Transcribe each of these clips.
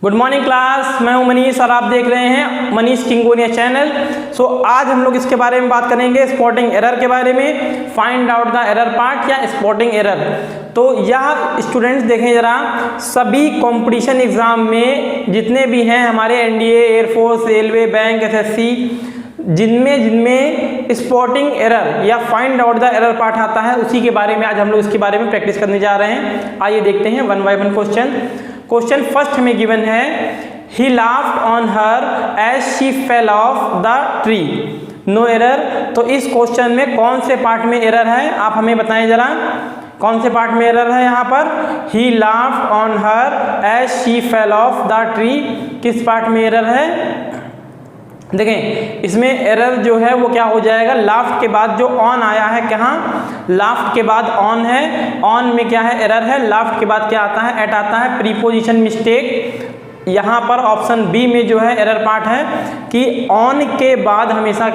Good morning class, मैं हूं मनीष और आप देख रहे हैं मनीष किंगोनिया चैनल। आज हम लोग इसके बारे में बात करेंगे, स्पॉटिंग एरर के बारे में, find out the error part या स्पॉटिंग एरर। तो यह स्टूडेंट्स देखें जरा, सभी कंपटीशन एग्जाम में जितने भी हैं हमारे NDA, air force, railway, bank, SSC, जिनमें स्पॉटिंग एरर या find out the error part आता है, उसी के बारे में आज हम लोग इसके बारे में प्रैक्टिस करने जा रहे हैं। आइए देखते हैं one by one question. Question first में गिवन है, he laughed on her as she fell off the tree, no error. तो इस क्वेश्चन में कौन से पार्ट में एरर है, आप हमें बताएं जरा, कौन से पार्ट में एरर है यहाँ पर? He laughed on her as she fell off the tree, किस पार्ट में एरर है? देखें, इसमें एरर जो है वो क्या हो जाएगा, लाफ्ट के बाद जो ऑन आया है, कहाँ लाफ्ट के बाद ऑन है, ऑन में क्या है एरर है, लाफ्ट के बाद क्या आता है, एट आता है, प्रीपोजिशन मिस्टेक। यहाँ पर ऑप्शन बी में जो है एरर पार्ट है कि ऑन के बाद हमेशा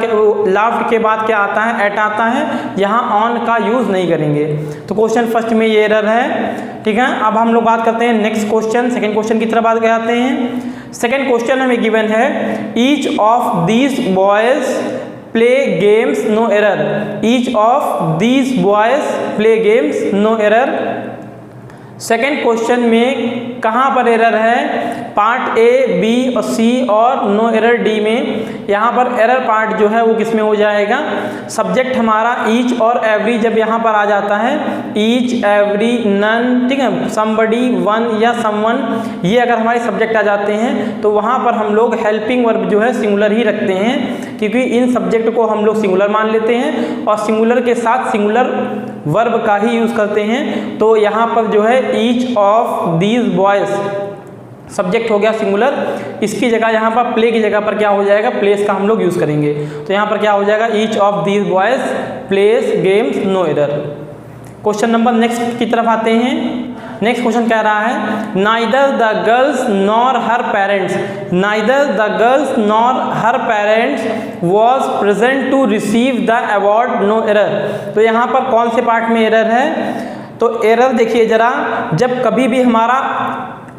लाफ्ट के बाद क्या आता है, एट आता है, यहाँ ऑन का यूज़ नहीं करेंगे। तो क्वेश्चन फर्स्ट में ये एरर है, ठीक है। अब हम लोग बात करते हैं नेक्स्ट क्वेश्चन, सेकंड क्वेश्चन की तरफ बात करते हैं। सेकंड क्वेश्चन हमें गिवन है, each of these boys play games no error, each of these boys play games no error. Second question में कहाँ पर एरर है, पार्ट ए, बी और सी और नो एरर डी में। यहाँ पर एरर पार्ट जो है वो किस में हो जाएगा, सब्जेक्ट हमारा ईच और एवरी जब यहाँ पर आ जाता है, ईच, एवरी, नन, ठीक है, समबडी, वन या समवन, ये अगर हमारे सब्जेक्ट आ जाते हैं तो वहाँ पर हम लोग हेल्पिंग वर्ब जो है सिंगुलर ही रखते हैं, क्योंकि इन सब्जेक्ट को हम लोग सिंगुलर मान लेते हैं और सिंगुलर के साथ सिंगुलर वर्ब का ही यूज़ करते हैं। तो यहाँ पर जो है each of these boys subject हो गया सिंगुलर, इसकी जगह यहाँ पर प्ले की जगह पर क्या हो जाएगा, प्लेस का हम लोग यूज़ करेंगे। तो यहाँ पर क्या हो जाएगा, each of these boys plays games no error. Question number next की तरफ आते हैं। नेक्स्ट क्वेश्चन कह रहा है, neither the girls nor her parents, neither the girls nor her parents was present to receive the award no error. तो यहाँ पर कौन से पार्ट में एरर है? तो एरर देखिए जरा, जब कभी भी हमारा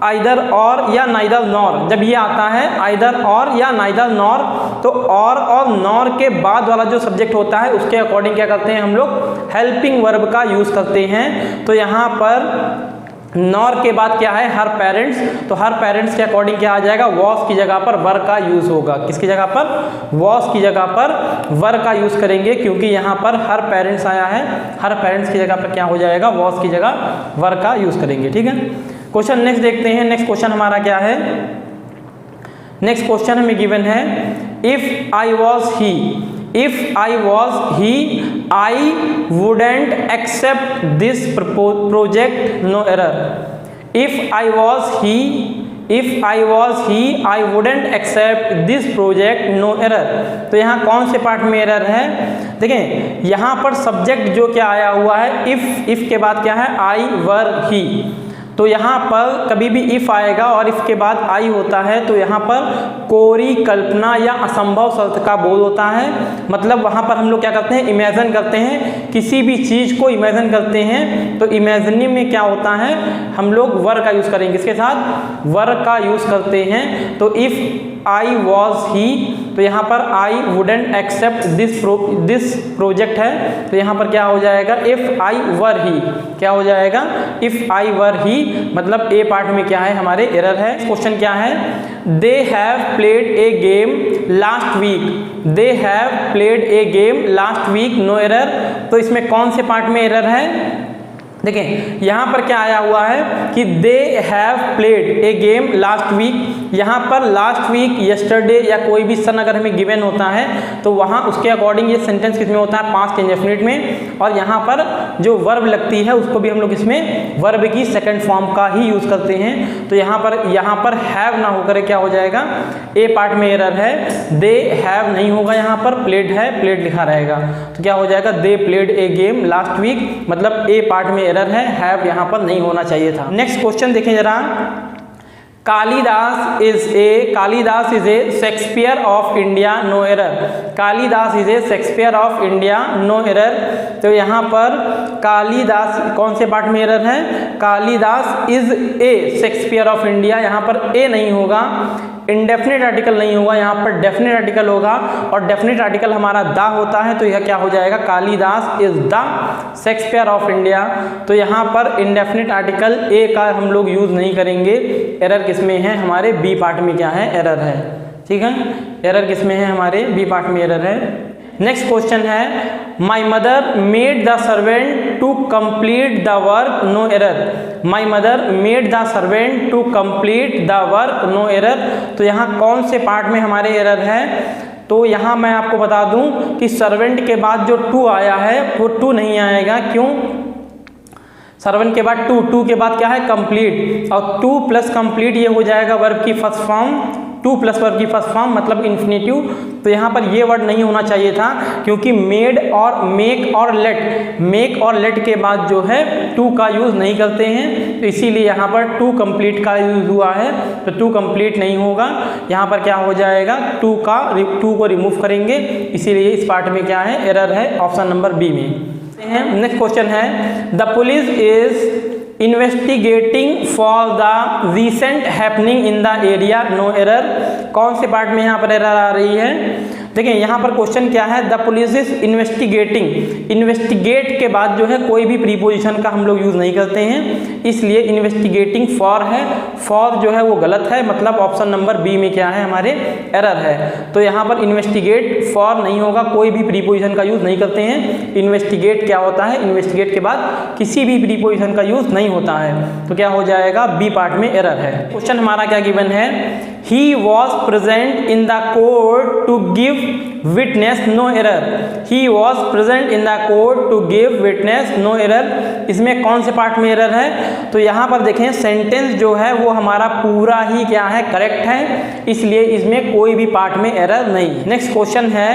आइदर और या नाइदर नॉर जब ये आता है, आइदर और या नाइदर नॉर, तो और नॉर के बाद वाला जो सब्जेक्ट होता है उसके अकॉर्डिंग क्या करते हैं हम लोग, हेल्पिंग वर्ब का यूज़ करते हैं। तो यहाँ पर नॉर के बाद क्या है, हर पेरेंट्स, तो हर पेरेंट्स के अकॉर्डिंग क्या आ जाएगा, वॉस की जगह पर वर का यूज़ होगा। किसकी जगह पर? वॉस की जगह पर वर का यूज़ करेंगे, क्योंकि यहाँ पर हर पेरेंट्स आया है, हर पेरेंट्स की जगह पर क्या हो जाएगा, वॉस की जगह वर का यूज़ करेंगे, ठीक है। क्वेश्चन नेक्स्ट देखते हैं। नेक्स्ट क्वेश्चन हमारा क्या है, नेक्स्ट क्वेश्चन हमें गिवन है, if I was he, if I was he, I wouldn't accept this project, no error. If I was he, I wouldn't accept this project, no error. तो यहाँ कौन से part में एरर है? देखें, यहाँ पर सब्जेक्ट जो क्या आया हुआ है, if के बाद क्या है, I were he। तो यहाँ पर कभी भी इफ़ आएगा और इफ़ के बाद आई होता है तो यहाँ पर कोरी, कल्पना या असंभव शर्त का बोध होता है। मतलब वहाँ पर हम लोग क्या करते हैं, इमेजिन करते हैं, किसी भी चीज़ को इमेजिन करते हैं। तो इमेजिनिंग में क्या होता है, हम लोग वर का यूज़ करेंगे, इसके साथ वर का यूज़ करते हैं। तो इफ़ आई वॉज ही, तो यहाँ पर I wouldn't accept this project है, तो यहाँ पर क्या हो जाएगा, इफ़ आई वर ही, क्या हो जाएगा, इफ़ आई वर ही, मतलब ए पार्ट में क्या है, हमारे एरर है। क्वेश्चन क्या है, they have played a game last week, they have played a game last week, no error. तो इसमें कौन से पार्ट में एरर है? देखें, यहाँ पर क्या आया हुआ है कि they have played a game last week. यहाँ पर लास्ट वीक, यस्टरडे या कोई भी सन अगर हमें गिवन होता है तो वहाँ उसके अकॉर्डिंग ये सेंटेंस किसमें होता है, पास्ट इंडेफिनिट में। और यहाँ पर जो वर्ब लगती है उसको भी हम लोग इसमें वर्ब की सेकंड फॉर्म का ही यूज़ करते हैं। तो यहाँ पर हैव ना होकर क्या हो जाएगा, ए पार्ट में एरर है, दे हैव नहीं होगा, यहाँ पर प्लेड है, प्लेड लिखा रहेगा। तो क्या हो जाएगा, they played a game last week, मतलब ए पार्ट में एरर है, हैव यहाँ पर नहीं होना चाहिए था। नेक्स्ट क्वेश्चन देखें जरा, Kalidas is a Shakespeare of India, no error. Kalidas is a Shakespeare of India, no error. तो यहाँ पर कालिदास, कौन से पार्ट में एरर है? Kalidas is a Shakespeare of India, यहाँ पर ए नहीं होगा, इंडेफिनिट आर्टिकल नहीं होगा, यहाँ पर डेफिनेट आर्टिकल होगा, और डेफिनेट आर्टिकल हमारा दा होता है, तो यह क्या हो जाएगा? Kalidas is the Shakespeare of India. तो यहाँ पर इंडेफिनिट आर्टिकल ए का हम लोग यूज नहीं करेंगे। एरर किसमें है? हमारे बी पार्ट में क्या है? एरर है। ठीक है, एरर किसमें है? हमारे बी पार्ट में एरर है। नेक्स्ट क्वेश्चन है, my mother made the servant to complete the work, no error. My mother made the servant to complete the work, no error. तो यहाँ कौन से पार्ट में हमारे एरर है? तो यहाँ मैं आपको बता दूं कि सर्वेंट के बाद जो टू आया है वो टू नहीं आएगा। क्यों? सर्वेंट के बाद टू के बाद क्या है? कंप्लीट, और टू प्लस कंप्लीट ये हो जाएगा वर्ब की first form, two plus verb की फर्स्ट फॉर्म मतलब इन्फिनेटिव। तो यहाँ पर ये वर्ड नहीं होना चाहिए था, क्योंकि मेड और मेक और लेट के बाद जो है टू का यूज़ नहीं करते हैं, तो इसीलिए यहाँ पर टू कंप्लीट का यूज़ हुआ है, तो टू कंप्लीट नहीं होगा। यहाँ पर क्या हो जाएगा? टू को रिमूव करेंगे, इसीलिए इस पार्ट में क्या है? एरर है ऑप्शन नंबर बी में। नेक्स्ट क्वेश्चन है, the police is investigating for the recent happening in the area, no error. कौन से पार्ट में यहाँ पर एरर आ रही है? देखिए यहाँ पर क्वेश्चन क्या है? The police is investigating. Investigate के बाद जो है कोई भी प्रीपोजिशन का हम लोग यूज नहीं करते हैं, इसलिए इन्वेस्टिगेटिंग फॉर है, फॉर जो है वो गलत है, मतलब ऑप्शन नंबर बी में क्या है? हमारे एरर है। तो यहाँ पर इन्वेस्टिगेट फॉर नहीं होगा, कोई भी प्रीपोजिशन का यूज नहीं करते हैं। इन्वेस्टिगेट क्या होता है? इन्वेस्टिगेट के बाद किसी भी प्रीपोजिशन का यूज नहीं होता है, तो क्या हो जाएगा? बी पार्ट में एरर है। क्वेश्चन हमारा क्या गिवन है? He was present in the court to give witness, no error. He was present in the court to give witness, no error. इसमें कौन से पार्ट में एरर है? तो यहाँ पर देखें सेंटेंस जो है वो हमारा पूरा ही क्या है? करेक्ट है, इसलिए इसमें कोई भी पार्ट में एरर नहीं। नेक्स्ट क्वेश्चन है,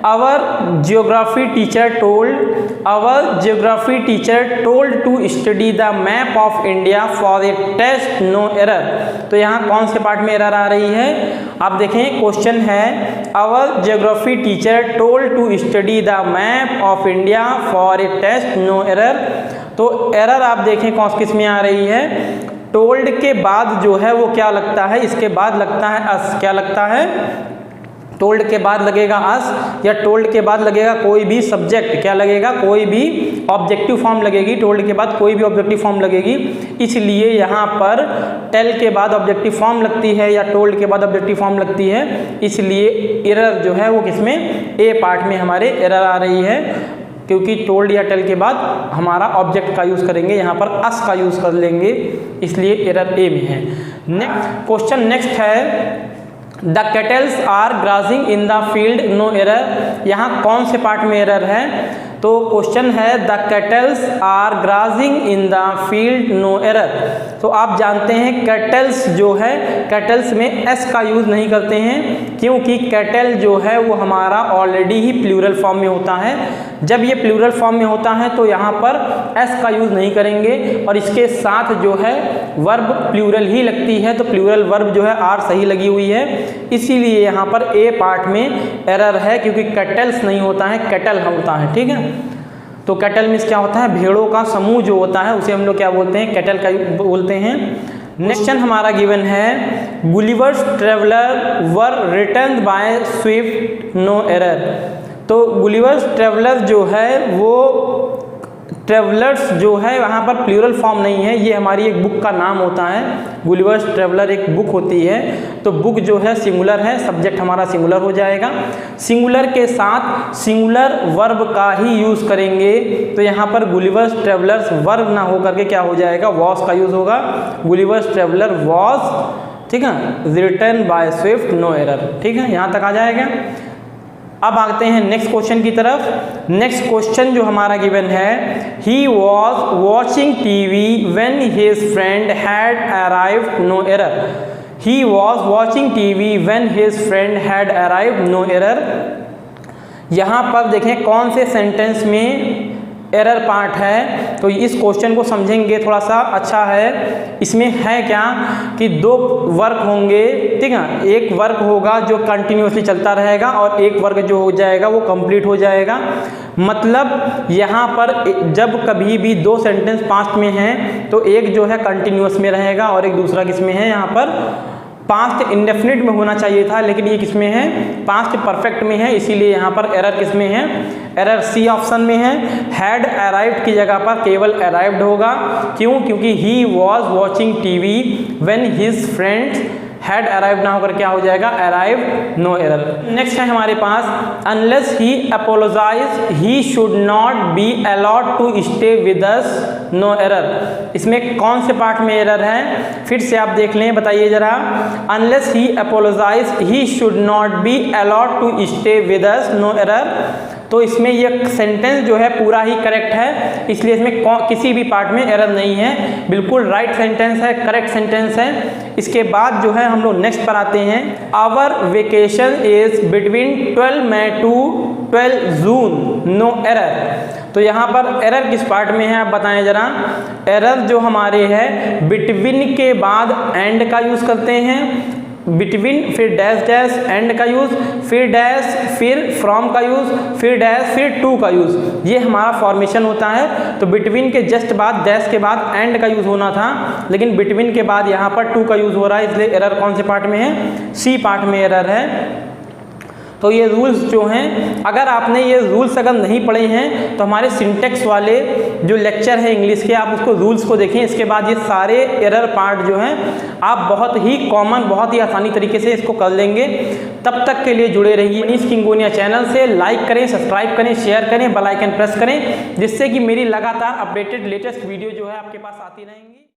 our geography teacher told to study the map of India for a test, no error. तो यहाँ कौन से पार्ट में एरर आ रही है? आप देखें क्वेश्चन है, our geography teacher told to study the map of India for a test, no error. तो एरर आप देखें कौन किस में आ रही है? टोल्ड के बाद जो है वो क्या लगता है? इसके बाद लगता है अस। क्या लगता है? टोल्ड के बाद लगेगा अस, या टोल्ड के बाद लगेगा कोई भी सब्जेक्ट। क्या लगेगा? कोई भी ऑब्जेक्टिव फॉर्म लगेगी। टोल्ड के बाद कोई भी ऑब्जेक्टिव फॉर्म लगेगी, इसलिए यहाँ पर टेल के बाद ऑब्जेक्टिव फॉर्म लगती है या टोल्ड के बाद ऑब्जेक्टिव फॉर्म लगती है, इसलिए एरर जो है वो किसमें? ए पार्ट में हमारे एरर आ रही है, क्योंकि टोल्ड या टेल के बाद हमारा ऑब्जेक्ट का यूज़ करेंगे, यहाँ पर अस का यूज़ कर लेंगे, इसलिए एरर ए में है। नेक्स्ट क्वेश्चन नेक्स्ट है, the cattles are grazing in the field, no error. यहाँ कौन से पार्ट में एरर है? तो क्वेश्चन है, the cattles are grazing in the field, no error. तो आप जानते हैं कैटल्स जो है, कैटल्स में एस का यूज़ नहीं करते हैं, क्योंकि कैटल जो है वो हमारा ऑलरेडी ही प्लूरल फॉर्म में होता है। जब ये प्लूरल फॉर्म में होता है तो यहाँ पर एस का यूज़ नहीं करेंगे, और इसके साथ जो है वर्ब प्लूरल ही लगती है, तो प्लूरल वर्ब जो है आर सही लगी हुई है, इसीलिए यहाँ पर ए पार्ट में एरर है, क्योंकि कैटल्स नहीं होता है, कैटल होता है। ठीक है, तो कैटल मीन्स क्या होता है? भेड़ों का समूह जो होता है उसे हम लोग क्या बोलते हैं? कैटल का बोलते हैं। नेक्स्ट हमारा गिवन है, Gulliver's traveller were written by Swift, no error. तो गुलिवर्स ट्रेवलर जो है वो ट्रेवलर्स जो है वहाँ पर प्लूरल फॉर्म नहीं है, ये हमारी एक बुक का नाम होता है। गुलिवर्स ट्रेवलर एक बुक होती है, तो बुक जो है सिंगुलर है, सब्जेक्ट हमारा सिंगुलर हो जाएगा। सिंगुलर के साथ सिंगुलर वर्ब का ही यूज़ करेंगे, तो यहाँ पर गुलिवर्स ट्रेवलर्स वर्ब ना हो करके क्या हो जाएगा? वॉज का यूज़ होगा। गुलिवर्स ट्रेवलर वॉज, ठीक है, return by Swift, no error. ठीक है, यहाँ तक आ जाएगा। अब आते हैं नेक्स्ट क्वेश्चन की तरफ। नेक्स्ट क्वेश्चन जो हमारा गिवन है, he was watching TV when his friend had arrived, no error. He was watching TV when his friend had arrived, no error. यहाँ पर देखें कौन से सेंटेंस में एरर पार्ट है? तो इस क्वेश्चन को समझेंगे थोड़ा सा अच्छा है। इसमें है क्या कि दो वर्क होंगे, ठीक है, एक वर्क होगा जो कंटिन्यूसली चलता रहेगा और एक वर्क जो हो जाएगा वो कंप्लीट हो जाएगा। मतलब यहाँ पर जब कभी भी दो सेंटेंस पास्ट में हैं तो एक जो है कंटिन्यूस में रहेगा और एक दूसरा किस में है, यहाँ पर पास्ट इंडेफिनिट में होना चाहिए था, लेकिन ये किस में है, पास्ट परफेक्ट में है, इसीलिए यहाँ पर एरर किस में है, एरर सी ऑप्शन में है। हैड अराइव्ड की जगह पर केवल अराइव्ड होगा। क्यों? क्योंकि ही was watching TV when his friends had arrived ना होकर क्या हो जाएगा, अराइव्ड, नो एरर। नेक्स्ट है हमारे पास unless he apologise he should not be allowed to stay with us, no error. इसमें कौन से पार्ट में एरर है, फिर से आप देख लें, बताइए जरा। Unless he apologise he should not be allowed to stay with us, no error. तो इसमें ये सेंटेंस जो है पूरा ही करेक्ट है, इसलिए इसमें किसी भी पार्ट में एरर नहीं है, बिल्कुल राइट सेंटेंस है, करेक्ट सेंटेंस है। इसके बाद जो है हम लोग नेक्स्ट पर आते हैं। Our vacation is between 12 May to 12 June, no error. तो यहाँ पर एरर किस पार्ट में है आप बताएं जरा। एरर जो हमारे है बिटवीन के बाद एंड का यूज करते हैं, बिटवीन फिर डैश डैश एंड का यूज़, फिर डैश फिर फ्रॉम का यूज़, फिर डैश फिर टू का यूज़, ये हमारा फॉर्मेशन होता है। तो बिटवीन के जस्ट बाद डैश के बाद एंड का यूज़ होना था, लेकिन बिटवीन के बाद यहाँ पर टू का यूज़ हो रहा है, इसलिए एरर कौन से पार्ट में है, सी पार्ट में एरर है। तो ये रूल्स जो हैं, अगर आपने ये रूल्स अगर नहीं पढ़े हैं तो हमारे सिंटेक्स वाले जो लेक्चर है इंग्लिश के, आप उसको रूल्स को देखें। इसके बाद ये सारे एरर पार्ट जो हैं आप बहुत ही कॉमन, बहुत ही आसानी तरीके से इसको कर लेंगे। तब तक के लिए जुड़े रहिए मनीष किंगोनिया चैनल से। लाइक करें, सब्सक्राइब करें, शेयर करें, बेल आइकन प्रेस करें, जिससे कि मेरी लगातार अपडेटेड लेटेस्ट वीडियो जो है आपके पास आती रहेंगी।